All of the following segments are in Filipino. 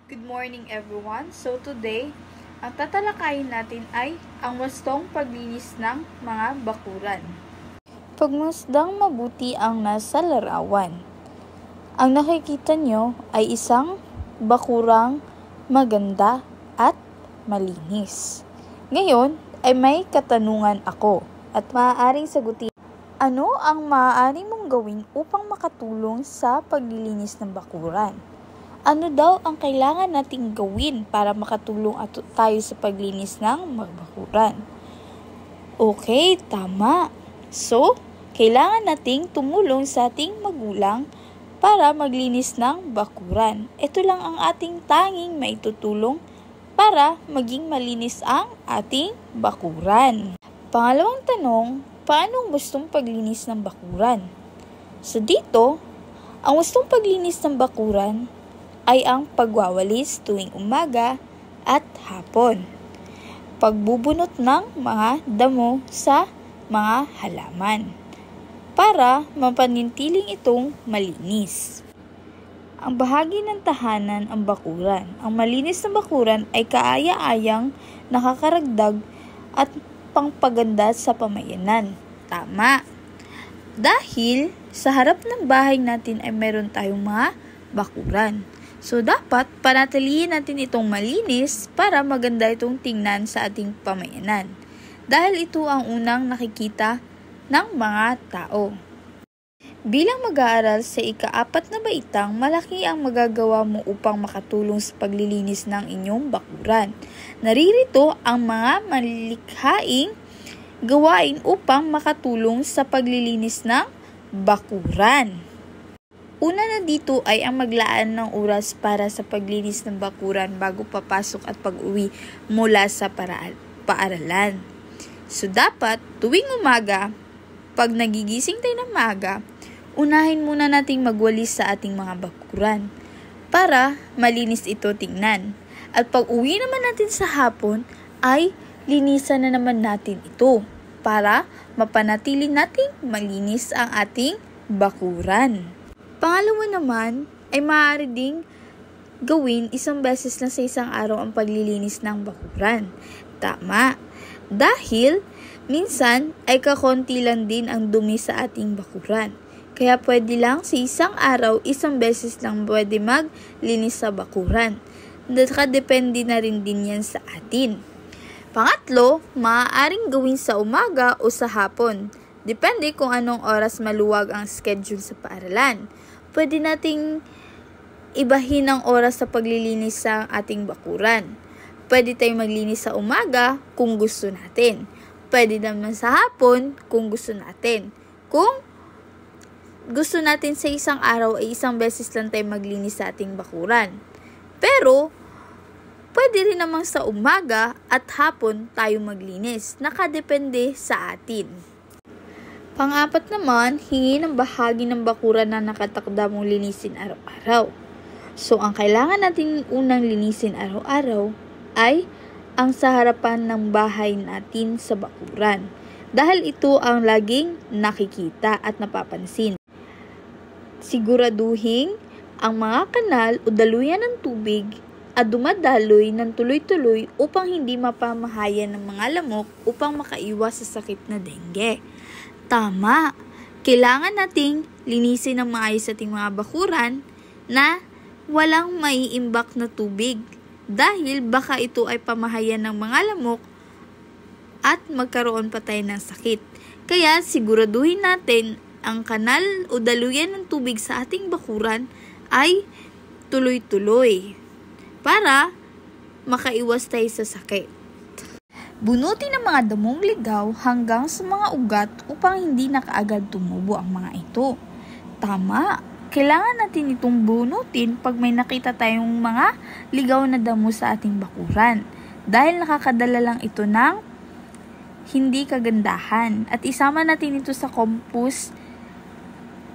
Good morning everyone. So today, ang tatalakayin natin ay ang wastong paglinis ng mga bakuran. Pagmasdang mabuti ang nasa larawan. Ang nakikita nyo ay isang bakurang maganda at malinis. Ngayon ay may katanungan ako at maaaring sagutin. Ano ang maaari mong gawin upang makatulong sa paglilinis ng bakuran? Ano daw ang kailangan nating gawin para makatulong tayo sa paglinis ng mga bakuran? Okay, tama. So, kailangan nating tumulong sa ating magulang para maglinis ng bakuran. Ito lang ang ating tanging maitutulong para maging malinis ang ating bakuran. Pangalawang tanong, paano ang wastong paglinis ng bakuran? So dito, ang wastong paglinis ng bakuran ay ang pagwawalis tuwing umaga at hapon. Pagbubunot ng mga damo sa mga halaman para mapanatiling itong malinis. Ang bahagi ng tahanan ang bakuran. Ang malinis na bakuran ay kaaya-ayang nakakaragdag at pangpaganda sa pamayanan. Tama! Dahil sa harap ng bahay natin ay meron tayong mga bakuran. So, dapat panatilihin natin itong malinis para maganda itong tingnan sa ating pamayanan. Dahil ito ang unang nakikita ng mga tao. Bilang mag-aaral sa ika-4 na baitang, malaki ang magagawa mo upang makatulong sa paglilinis ng inyong bakuran. Naririto ang mga malikhaing gawain upang makatulong sa paglilinis ng bakuran. Una na dito ay ang maglaan ng oras para sa paglinis ng bakuran bago papasok at pag-uwi mula sa paaralan. So dapat tuwing umaga, pag nagigising tayo ng maaga, unahin muna nating magwalis sa ating mga bakuran para malinis ito tingnan. At pag uwi naman natin sa hapon ay linisan na naman natin ito para mapanatili nating malinis ang ating bakuran. Pangalawa naman ay maaari ding gawin isang beses lang sa isang araw ang paglilinis ng bakuran. Tama! Dahil minsan ay kakonti lang din ang dumi sa ating bakuran. Kaya pwede lang sa isang araw, isang beses lang pwede maglinis sa bakuran. Nakadepende na rin din yan sa atin. Pangatlo, maaaring gawin sa umaga o sa hapon. Depende kung anong oras maluwag ang schedule sa paaralan. Pwede nating ibahin ang oras sa paglilinis sa ating bakuran. Pwede tayong maglinis sa umaga kung gusto natin. Pwede naman sa hapon kung gusto natin. Kung gusto natin sa isang araw ay isang beses lang tayo maglinis sa ating bakuran. Pero, pwede rin naman sa umaga at hapon tayo maglinis. Nakadepende sa atin. Pang-apat naman, hingi ng bahagi ng bakuran na nakatakda mong linisin araw-araw. So, ang kailangan natin unang linisin araw-araw ay ang sa harapan ng bahay natin sa bakuran. Dahil ito ang laging nakikita at napapansin. Siguraduhin ang mga kanal o daluyan ng tubig at dumadaloy ng tuloy-tuloy upang hindi mapamahayan ng mga lamok upang makaiwas sa sakit na dengue. Tama! Kailangan nating linisin ng maayos ating mga bakuran na walang maiimbak na tubig dahil baka ito ay pamahayan ng mga lamok at magkaroon pa tayo ng sakit. Kaya siguraduhin natin ang kanal o daluyan ng tubig sa ating bakuran ay tuloy-tuloy para makaiwas tayo sa sakit. Bunutin ang mga damong ligaw hanggang sa mga ugat upang hindi na kaagad tumubo ang mga ito. Tama! Kailangan natin itong bunutin pag may nakita tayong mga ligaw na damo sa ating bakuran dahil nakakadala lang ito ng hindi kagandahan at isama natin ito sa compost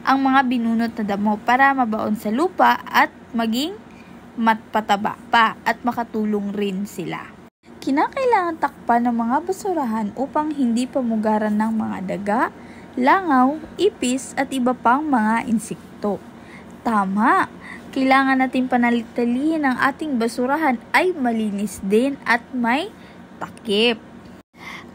ang mga binunot na damo para mabaon sa lupa at maging matpataba pa at makatulong rin sila. Kinakailangan takpan ng mga basurahan upang hindi pamugaran ng mga daga, langaw, ipis at iba pang mga insekto. Tama! kailangan natin panalitalihin ang ating basurahan ay malinis din at may takip.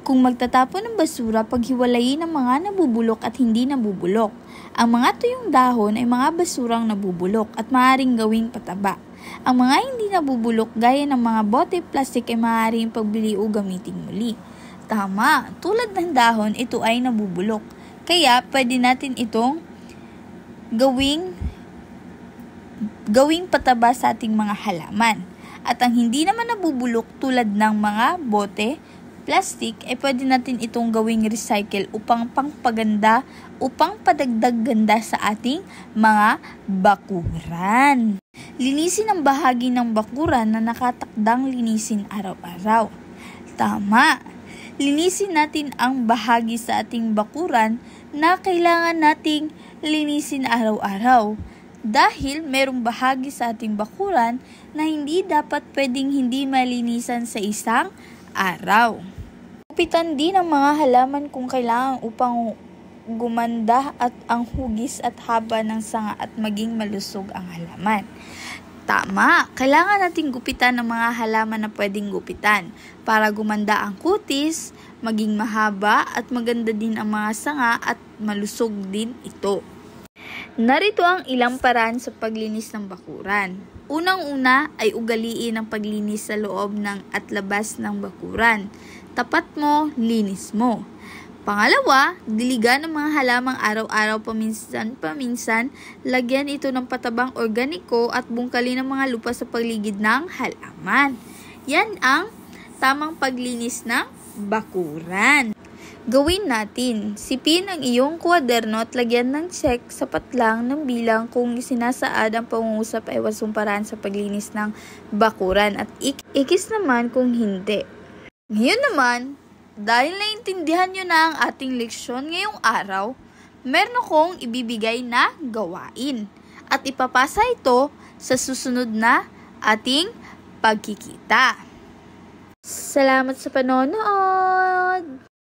Kung magtatapon ng basura, paghiwalayin ang mga nabubulok at hindi nabubulok. Ang mga tuyong dahon ay mga basurang nabubulok at maaaring gawing pataba. Ang mga hindi nabubulok gaya ng mga bote plastic ay maaaring pagbili o gamitin muli. Tama, tulad ng dahon, ito ay nabubulok. Kaya pwede natin itong gawing pataba sa ating mga halaman. At ang hindi naman nabubulok tulad ng mga bote, plastic, ay pwede natin itong gawing recycle upang pangpaganda, upang padagdag ganda sa ating mga bakuran. Linisin ang bahagi ng bakuran na nakatakdang linisin araw-araw. Tama! Linisin natin ang bahagi sa ating bakuran na kailangan nating linisin araw-araw. Dahil merong bahagi sa ating bakuran na hindi dapat pwedeng hindi malinisan sa isang araw. Gupitan din ang mga halaman kung kailangan upang gumanda at ang hugis at haba ng sanga at maging malusog ang halaman. Tama, kailangan nating gupitan ang mga halaman na pwedeng gupitan para gumanda ang kutis, maging mahaba at maganda din ang mga sanga at malusog din ito. Narito ang ilang paraan sa paglinis ng bakuran. Unang-una ay ugaliin ang paglinis sa loob ng at labas ng bakuran. Tapat mo, linis mo. Pangalawa, diligan ang mga halamang araw-araw paminsan-paminsan, lagyan ito ng patabang organiko at bungkalin ang mga lupa sa paligid ng halaman. Yan ang tamang paglinis ng bakuran. Gawin natin, sipin ang iyong kwaderno at lagyan ng check, sapat lang ng bilang kung isinasaad ang pangungusap ay wasong paraan sa paglinis ng bakuran at ikis naman kung hindi. Ngayon naman, dahil naintindihan nyo na ang ating leksyon ngayong araw, meron akong ibibigay na gawain at ipapasa ito sa susunod na ating pagkikita. Salamat sa panonood!